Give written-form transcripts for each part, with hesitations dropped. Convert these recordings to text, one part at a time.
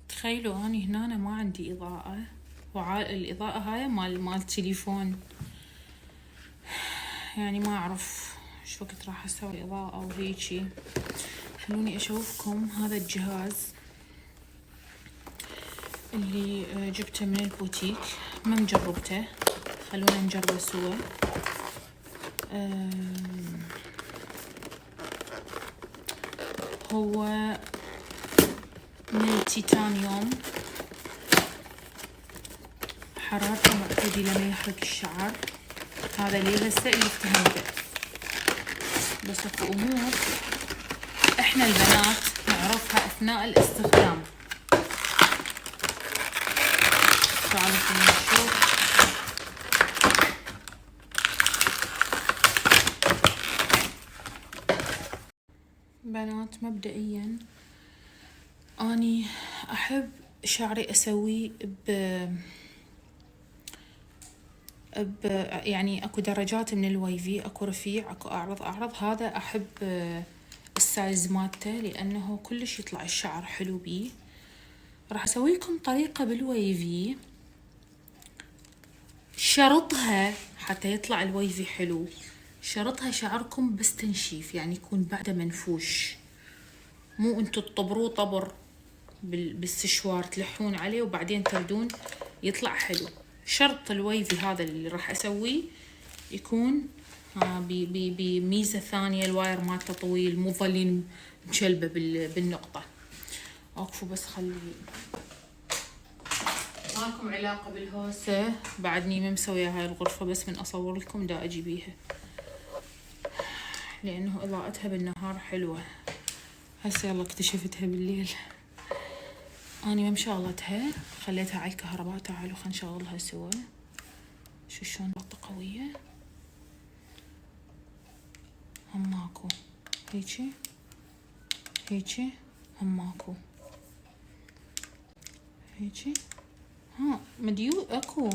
تخيلوا اني هنا ما عندي اضاءة، الإضاءة هاي مال تليفون، يعني ما أعرف إيش وقت راح أسوي إضاءة أو هيجي. خلوني أشوفكم هذا الجهاز اللي جبته من البوتيك، ما مجربته، خلونا نجربه سوا. هو من التيتانيوم، حرارته معتدلة ما يحرق الشعر. هذا ليه هسه اللي افتهمته، بس اكو امور احنا البنات نعرفها اثناء الاستخدام. تعالوا خلينا نشوف. بنات مبدئيا اني احب شعري اسويه يعني اكو درجات من الويفي، اكو رفيع اكو اعرض. هذا احب السايز مالته لانه كلش يطلع الشعر حلو بيه. راح اسويكم طريقة بالويفي، شرطها حتى يطلع الويفي حلو، شرطها شعركم بس تنشيف، يعني يكون بعده منفوش، مو انتو تطبروه طبر بالسشوار تلحون عليه وبعدين تردون يطلع حلو. شرط الويفي هذا اللي راح اسويه يكون بميزة ثانية، الواير مالته طويل، مو ظلين مشلبة بالنقطة. اكفو بس خلي مالكم علاقة بالهوسة، بعدني ما مسوية هاي الغرفة، بس من اصور لكم دا اجي بيها لانه اضاءتها بالنهار حلوة. هسه يلا اكتشفتها بالليل. اني ما مشغلتها، خليتها على الكهرباء. تعالوا خلينا نشغلها سوا. شو شلون ضغطة قوية، هم ماكو هيجي هم ماكو هيجي. ها مديو اكو،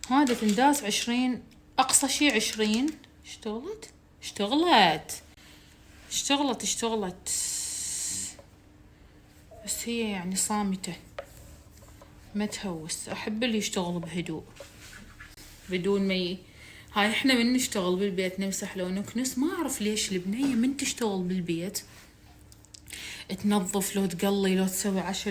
هذا تنداس 20 اقصى شي 20. اشتغلت بس هي يعني صامتة ما تهوس. احب اللي يشتغل بهدوء بدون ما هاي احنا من نشتغل بالبيت نمسح لو نكنس، ما اعرف ليش البنية من تشتغل بالبيت تنظف لو تقلي لو تسوي عشاء